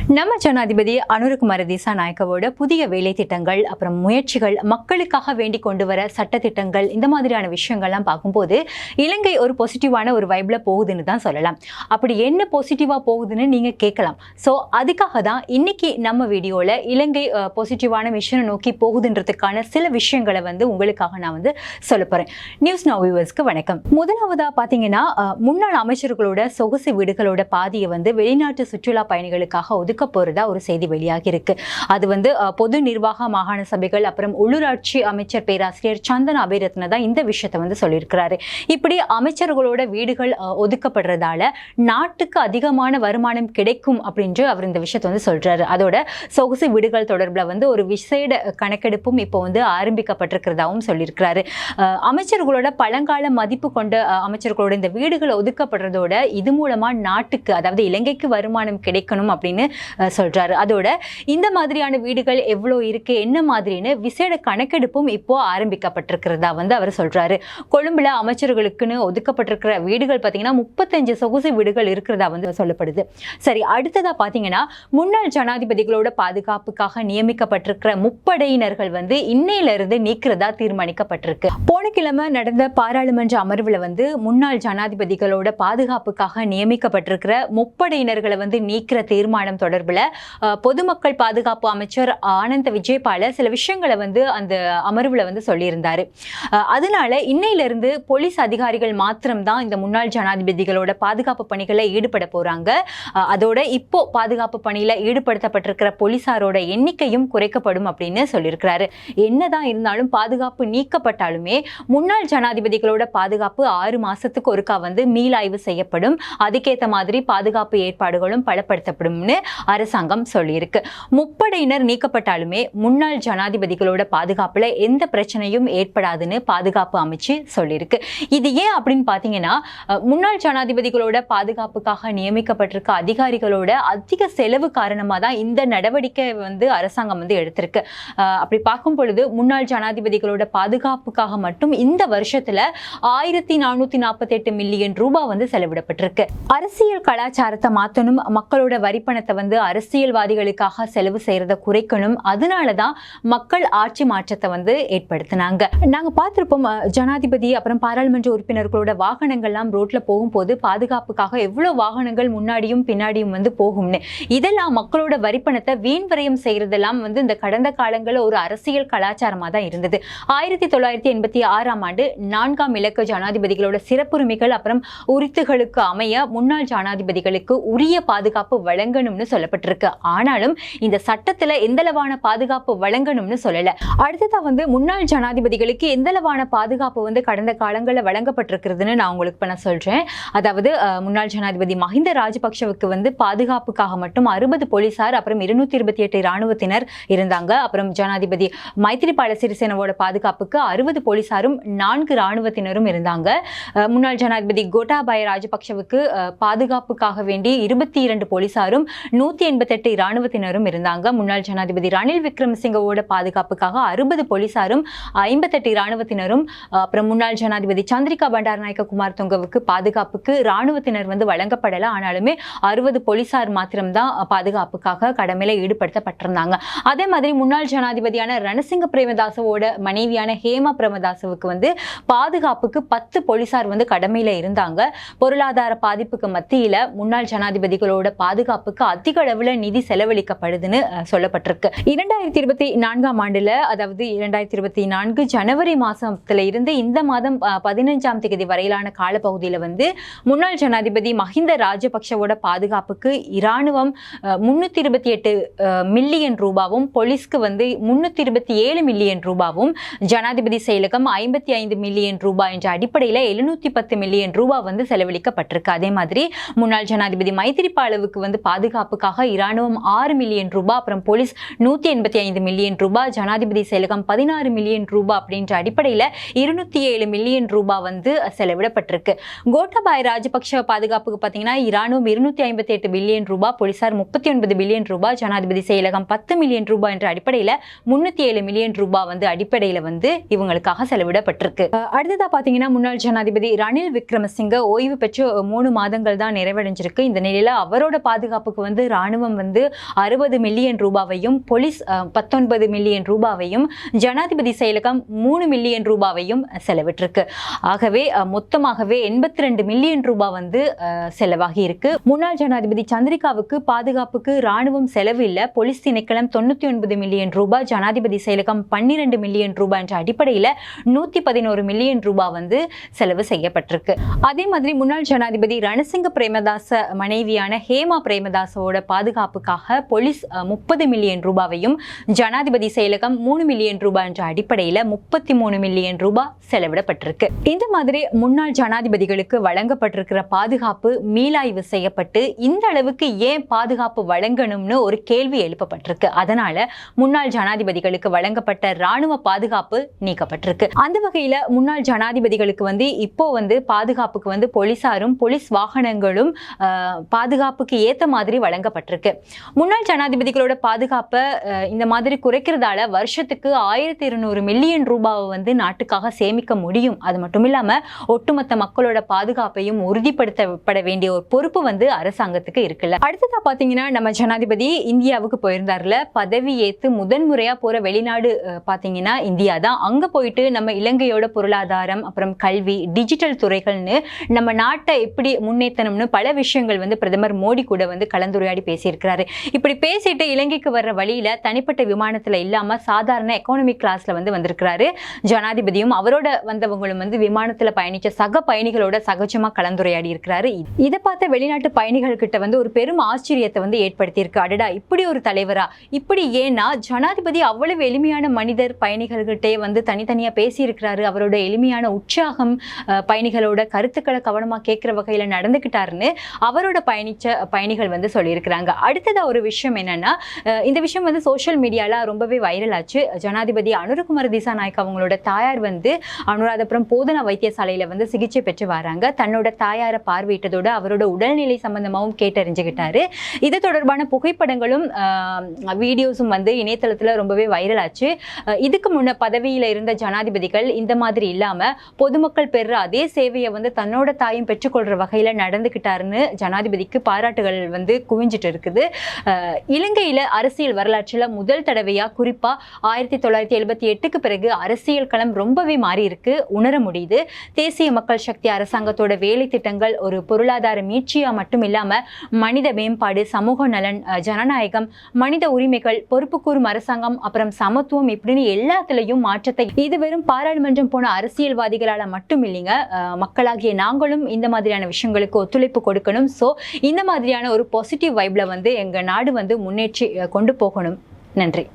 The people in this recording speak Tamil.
நம்ம ஜனாதிபதி அனுரகுமார திசாநாயக்கவோட புதிய வேலை திட்டங்கள் அப்புறம் முயற்சிகள் மக்களுக்காக வேண்டி கொண்டு வர சட்ட திட்டங்கள் இந்த மாதிரியான விஷயங்கள்லாம் பார்க்கும்போது இலங்கை ஒரு பாசிட்டிவான ஒரு வைப்ல போகுதுன்னு தான் சொல்லலாம். அப்படி என்ன பாசிட்டிவா போகுதுன்னு நீங்க கேட்கலாம். ஸோ அதுக்காக தான் இன்னைக்கு நம்ம வீடியோல இலங்கை பாசிட்டிவான மிஷனை நோக்கி போகுதுன்றதுக்கான சில விஷயங்களை உங்களுக்காக நான் சொல்ல போறேன். நியூஸ் நவ் வியூவர்ஸ்க்கு வணக்கம். முதலாவதா பாத்தீங்கன்னா முன்னாள் அமைச்சர்களோட சொகுசு வீடுகளோட பாதியை வெளிநாட்டு சுற்றுலா பயணிகளுக்காக ஒதுக்க போறதா ஒரு செய்தி வெளியாகி இருக்கு. அது பொது நிர்வாக மாகாண சபைகள் அப்புறம் உள்ளூராட்சி அமைச்சர் பேராசிரியர் சந்தன அபிரத்ன தான் இந்த விஷயத்தை சொல்லியிருக்கிறாரு. இப்படி அமைச்சர்களோட வீடுகள் ஒதுக்கப்படுறதால நாட்டுக்கு அதிகமான வருமானம் கிடைக்கும் அப்படின்னு அவர் இந்த விஷயத்தை சொல்றாரு. அதோட சொகுசு வீடுகள் தொடர்பில் ஒரு விசேட கணக்கெடுப்பும் இப்போ ஆரம்பிக்கப்பட்டிருக்கிறதாவும் சொல்லியிருக்கிறாரு. அமைச்சர்களோட பழங்கால மதிப்பு கொண்ட அமைச்சர்களோட இந்த வீடுகள் ஒதுக்கப்படுறதோட இது மூலமா நாட்டுக்கு அதாவது இலங்கைக்கு வருமானம் கிடைக்கணும் அப்படின்னு சொல்றாரு. அதோட இந்த மாதிரியான வீடுகள் எவ்வளோ இருக்கு என்ன மாதிரின்னு விசேட கணக்கெடுப்பும் இப்போ ஆரம்பிக்கப்பட்டிருக்கிறதா அவர் சொல்றாரு. கொழும்புல அமைச்சர்களுக்குன்னு ஒதுக்கப்பட்டிருக்கிற வீடுகள் பார்த்தீங்கன்னா 35 சொகுசு வீடுகள் இருக்கிறதா சொல்லப்படுது. சரி, அடுத்ததா பார்த்தீங்கன்னா முன்னாள் ஜனாதிபதிகளோட பாதுகாப்புக்காக நியமிக்கப்பட்டிருக்கிற முப்படையினர்கள் இன்னையில இருந்து நீக்கிறதா தீர்மானிக்கப்பட்டிருக்கு. போன கிழமை நடந்த பாராளுமன்ற அமர்வுல முன்னாள் ஜனாதிபதிகளோட பாதுகாப்புக்காக நியமிக்கப்பட்டிருக்கிற முப்படையினர்களை நீக்கிற தீர்மானம் தொடர்பில் பொதுமக்கள் பாதுகாப்பு அமைச்சர் ஆனந்த விஜயபால சில விஷயங்களை அந்த அமர்வுல சொல்லியிருந்தாரு. அதனால இன்னையிலிருந்து போலீஸ் அதிகாரிகள் மாத்திரம்தான் இந்த முன்னாள் ஜனாதிபதிகளோட பாதுகாப்பு பணிகளை ஈடுபட போறாங்க. அதோட இப்போ பாதுகாப்பு பணியில ஈடுபடுத்தப்பட்டிருக்கிற போலீசாரோட எண்ணிக்கையும் குறைக்கப்படும் அப்படின்னு சொல்லியிருக்கிறாரு. என்னதான் இருந்தாலும் பாதுகாப்பு நீக்கப்பட்டாலுமே முன்னாள் ஜனாதிபதிகளோட பாதுகாப்பு 6 மாசத்துக்கு ஒருக்கா மீளாய்வு செய்யப்படும். அதுக்கேற்ற மாதிரி பாதுகாப்பு ஏற்பாடுகளும் பலப்படுத்தப்படும் அரசாங்கம் சொல்லியிருக்கு. முப்படையினர் நீக்கப்பட்டாலுமே முன்னாள் ஜனாதிபதிகளோட பாதுகாப்புல எந்த பிரச்சனையும் ஏற்படாதுன்னு பாதுகாப்பு அமைச்சு சொல்லியிருக்கு. இது ஏன் அப்படின்னு பாத்தீங்கன்னா முன்னாள் ஜனாதிபதிகளோட பாதுகாப்புக்காக நியமிக்கப்பட்டிருக்க அதிகாரிகளோட அதிக செலவு காரணமா தான் இந்த நடவடிக்கை அரசாங்கம் எடுத்திருக்கு. அப்படி பார்க்கும் பொழுது முன்னாள் ஜனாதிபதிகளோட பாதுகாப்புக்காக மட்டும் இந்த வருஷத்துல 1448 மில்லியன் ரூபாய் செலவிடப்பட்டிருக்கு. அரசியல் கலாச்சாரத்தை மாத்தணும், மக்களோட வரிப்பணத்தை அரசியல்வாதிகளுக்காக செலவு செய்யறதை குறைக்கணும். அதனாலதான் மக்கள் ஆட்சி மாற்றத்தை ஏற்படுத்தினாங்க. நாங்க பார்த்திருப்போம் ஜனாதிபதி அப்புறம் பாராளுமன்ற உறுப்பினர்களோட வாகனங்கள்லாம் ரோட்ல போகும்போது பாதுகாப்புக்காக எவ்வளவு வாகனங்கள் முன்னாடியும் பின்னாடியும் போகும்னு. இதெல்லாம் மக்களோட வரிப்பணத்தை வீண் விரயம் செய்யறதெல்லாம் இந்த கடந்த காலங்களில் ஒரு அரசியல் கலாச்சாரமா தான் இருந்தது. 1986ஆம் ஆண்டு 4ஆம் இலக்க ஜனாதிபதிகளோட சிறப்புரிமைகள் அப்புறம் உரித்துகளுக்கு அமைய முன்னாள் ஜனாதிபதிகளுக்கு உரிய பாதுகாப்பு வழங்கணும்னு சொல்லப்பட்டிருக்கு. ஆனாலும் இந்த சட்டத்துல எந்தளவான பாதுகாப்பு வழங்கணும்னு சொல்லல. அடுத்ததா முன்னாள் ஜனாதிபதிகளுக்கு எந்தளவான பாதுகாப்பு கடந்த காலங்களில் வழங்கப்பட்டிருக்கிறதுன்னு நான் உங்களுக்கு நான் சொல்றேன். அதாவது முன்னாள் ஜனாதிபதி மஹிந்த ராஜபக்ஷவுக்கு பாதுகாப்புக்காக மட்டும் 60 போலீசார் அப்புறம் 228 இராணுவத்தினர் இருந்தாங்க. அப்புறம் ஜனாதிபதி மைத்ரிபால சிறிசேனவோட பாதுகாப்புக்கு 60 போலீசாரும் 4 இராணுவத்தினரும் இருந்தாங்க. முன்னாள் ஜனாதிபதி கோட்டாபய ராஜபக்ஷவுக்கு பாதுகாப்புக்காக வேண்டி 22 போலீசாரும் 188 இராணுவத்தினரும் இருந்தாங்க. முன்னாள் ஜனாதிபதி ரணில் விக்ரமசிங்கவோட பாதுகாப்புக்காக 60 போலீசாரும் 58 இராணுவத்தினரும் அப்புறம் முன்னாள் ஜனாதிபதி சந்திரிகா பண்டாரநாயக்க குமார் தொங்கவுக்கு பாதுகாப்புக்கு இராணுவத்தினர் வழங்கப்படல. ஆனாலுமே 60 போலீசார் மாத்திரம்தான் பாதுகாப்புக்காக கடமையில ஈடுபடுத்தப்பட்டிருந்தாங்க. அதே மாதிரி முன்னாள் ஜனாதிபதியான ரணசிங்க பிரேமதாசவோட மனைவியான ஹேமா பிரேமதாசவுக்கு பாதுகாப்புக்கு 10 போலீசார் கடமையில இருந்தாங்க. பொருளாதார பாதிப்புக்கு மத்தியில முன்னாள் ஜனாதிபதிகளோட பாதுகாப்புக்கு அதிக அளவுல நிதி செலவழிக்கப்படுதுன்னு சொல்லப்பட்டிருக்கு. 2024ஆம் ஆண்டுல அதாவது 2024 ஜனவரி மாசத்துல இருந்து இந்த மாதம் 15ஆம் தேதி வரையிலான காலப்பகுதியில முன்னாள் ஜனாதிபதி மஹிந்த ராஜபக்ஷவோட பாதுகாப்புக்கு இராணுவம் 328 மில்லியன் ரூபாவும் போலீஸ்க்கு 327 மில்லியன் ரூபாவும் ஜனாதிபதி செயலகம் 55 மில்லியன் ரூபாய் என்ற அடிப்படையில 710 மில்லியன் ரூபாய் செலவழிக்கப்பட்டிருக்கு. அதே மாதிரி முன்னாள் ஜனாதிபதி மைத்திரிபாலவுக்கு பாதுகாப்புக்காக இராணுவம் 6 மில்லியன் ரூபாய் அப்புறம் போலீஸ் 185 மில்லியன் ரூபாய் ஜனாதிபதி செயலகம் 16 மில்லியன் ரூபாய் அப்படின்ற அடிப்படையில 207 மில்லியன் ரூபாய் செலவிடப்பட்டிருக்கு. கோட்டாபாய ராஜபக்ஷ பாதுகாப்புக்கு பாத்தீங்கன்னா இராணுவம் 258 பில்லியன் ரூபாய், போலீசார் 39 பில்லியன் ரூபாய், ஜனாதிபதி செயலகம் 10 மில்லியன் ரூபாய் என்ற அடிப்படையில 307 மில்லியன் ரூபாய் அடிப்படையில இவங்களுக்காக செலவிடப்பட்டிருக்கு. அடுத்ததா பாத்தீங்கன்னா முன்னாள் ஜனாதிபதி ரணில் விக்ரமசிங்க ஓய்வு பெற்று 3 மாதங்கள் தான் நிறைவடைஞ்சிருக்கு. இந்த நிலையில அவரோட பாதுகாப்புக்கு ராணுவம் வந்து 60 மில்லியன் ரூபாவையும், போலீஸ் 19 மில்லியன் ரூபாவையும், ஜனாதிபதி செயலகம் 3 மில்லியன் ரூபாவையும் செலவிட்டிருக்கு. ஆகவே மொத்தமாகவே 82 மில்லியன் ரூபாய் வந்து செலவாகி இருக்கு. முன்னாள் ஜனாதிபதி சந்திரிகாவுக்கு பாதுகாப்புக்கு ராணுவம் செலவு இல்ல, போலீஸ் திணைக்களம் 99 மில்லியன் ரூபாய், ஜனாதிபதி செயலகம் 12 மில்லியன் ரூபாய் என்ற அடிப்படையில் 111 மில்லியன் ரூபாய் வந்து செலவு செய்யப்பட்டிருக்கு. அதே மாதிரி முன்னாள் ஜனாதிபதி ரணசிங்க பிரேமதாச மனைவியான ஹேமா பிரேமதாசோட பாதுகாப்புக்காக போலீஸ் 30 மில்லியன் ரூபாவையும், ஜனாதிபதி செயலகம் 3 மில்லியன் ரூபாய் என்ற அடிப்படையில் 33 மில்லியன் ரூபாய் செலவிடப்பட்டிருக்கு. இந்த மாதிரி முன்னாள் ஜனாதிபதிகளுக்கு வழங்கப்பட்டிருக்கிற பாதுகாப்பு மீளாய்வு செய்யப்பட்டு இந்த அளவுக்கு ஏன் பாதுகாப்பு வழங்கணும்னு ஒரு கேள்வி எழுப்பப்பட்டிருக்கு. அதனால முன்னாள் ஜனாதிபதிகளுக்கு வழங்கப்பட்ட ராணுவ பாதுகாப்பு நீக்கப்பட்டிருக்கு. அந்த வகையில முன்னாள் ஜனாதிபதிகளுக்கு வந்து இப்போ வந்து பாதுகாப்புக்கு வந்து போலீசாரும் போலீஸ் வாகனங்களும் பாதுகாப்புக்கு ஏத்த மாதிரி வழங்கப்பட்டிருக்கு. முன்னாள் ஜனாதிபதிகளோட பாதுகாப்பை இந்த மாதிரி குறைக்கிறதால வருஷத்துக்கு 1200 மில்லியன் ரூபாவை வந்து நாட்டுக்காக சேமிக்க முடியும். அது மட்டும் இல்லாம ஒட்டுமொத்த மக்களோட பாதுகாப்பையும் உறுதிப்படுத்தப்பட வேண்டிய ஒரு பொறுப்பு வந்து அரசாங்கத்துக்கு இருக்குல்ல. அடுத்ததா பாத்தீங்கன்னா நம்ம ஜனாதிபதி இந்தியாவுக்கு போயிருந்தாருல, பதவி ஏத்து முதன்முறையா போற வெளிநாடு பாத்தீங்கன்னா இந்தியா தான். அங்க போயிட்டு நம்ம இலங்கையோட பொருளாதாரம், அப்புறம் கல்வி, டிஜிட்டல் துறைகள்னு நம்ம நாட்டை எப்படி முன்னேற்றணும்னு பல விஷயங்கள் வந்து பிரதமர் மோடி கூட வந்து கலந்துரையாடி பேசியிருக்கிறாரு. இப்படி பேசிட்டு இலங்கைக்கு வர்ற வழியில தனிப்பட்ட விமானத்துல இல்லாம சாதாரண எக்கானமிக் கிளாஸ்ல வந்து வந்திருக்கிறாரு. ஜனாதிபதியும் அவரோட வந்தவங்களும் வந்து விமானத்துல பயணிச்ச சக பயணிகளோட சகஜமா கலந்துரையாடி இருக்கிறாரு. இதை பார்த்த வெளிநாட்டு பயணிகள் கிட்ட வந்து ஒரு பெரும் ஆச்சரியத்தை வந்து ஏற்படுத்தியிருக்கு. அடடா, இப்படி ஒரு தலைவரா? இப்படி ஏன்னா ஜனாதிபதி அவ்வளவு எளிமையான மனிதர், பயணிகள்கிட்டே வந்து தனித்தனியா பேசியிருக்கிறாரு. அவரோட எளிமையான உற்சாகம், பயணிகளோட கருத்துக்களை கவனமா கேட்கிற வகையில நடந்துகிட்டாருன்னு அவரோட பயணிகள் வந்து சொல்லியிருக்கிறாங்க. அடுத்ததா ஒரு விஷயம் என்னன்னா, இந்த விஷயம் வந்து சோசியல் மீடியால ரொம்பவே வைரல் ஆச்சு. ஜனாதிபதி அனுரகுமார திசாநாயக்க அவங்களோட தாயார் வந்து அனுராதபுரம் போதனா வைத்தியசாலையில வந்து சிகிச்சை பெற்று வராங்க. தன்னோட தாயாரை பார்வையிட்டதோட அவரோட உடல்நிலை சம்பந்தமாகவும் கேட்டறிஞ்சுக்கிட்டாரு. இது தொடர்பான புகைப்படங்களும் வீடியோஸும் வந்து இணையதளத்துல ரொம்பவே வைரல் ஆச்சு. இதுக்கு முன்ன பதவியில இருந்த ஜனாதிபதிகள் இந்த மாதிரி இல்லாம பொதுமக்கள் பெற அதே சேவையை வந்து தன்னோட தாயும் பெற்றுக்கொள்ற வகையில நடந்துகிட்டாருன்னு ஜனாதிபதிக்கு பாராட்டுகள் வந்து குவிஞ்சிட்டு இருக்குது. இலங்கையில அரசியல் வரலாற்றுல முதல் தடவையா குறிப்பா 1978க்கு பிறகு அரசியல் களம் ரொம்பவே மாறி இருக்கு, உணர முடியுது. தேசிய மக்கள் சக்தி அரசாங்கத்தோட வேலை திட்டங்கள் ஒரு பொருளாதார மீட்சியா மட்டும் இல்லாம மனித மேம்பாடு, சமூக நலன், ஜனநாயகம், மனித உரிமைகள், பொறுப்புக்கூறும் அரசாங்கம், அப்புறம் சமத்துவம், இப்படின்னு எல்லாத்துலயும் மாற்றத்தை இது வெறும் பாராளுமன்றம் போன அரசியல்வாதிகளால மட்டும் இல்லைங்க, மக்களாகிய நாங்களும் இந்த மாதிரியான விஷயங்களுக்கு ஒத்துழைப்பு கொடுக்கணும். ஸோ இந்த மாதிரியான ஒரு பாசிட்டிவ் வைப்ல வந்து எங்க நாடு வந்து முன்னேற்றி கொண்டு போகணும். நன்றி.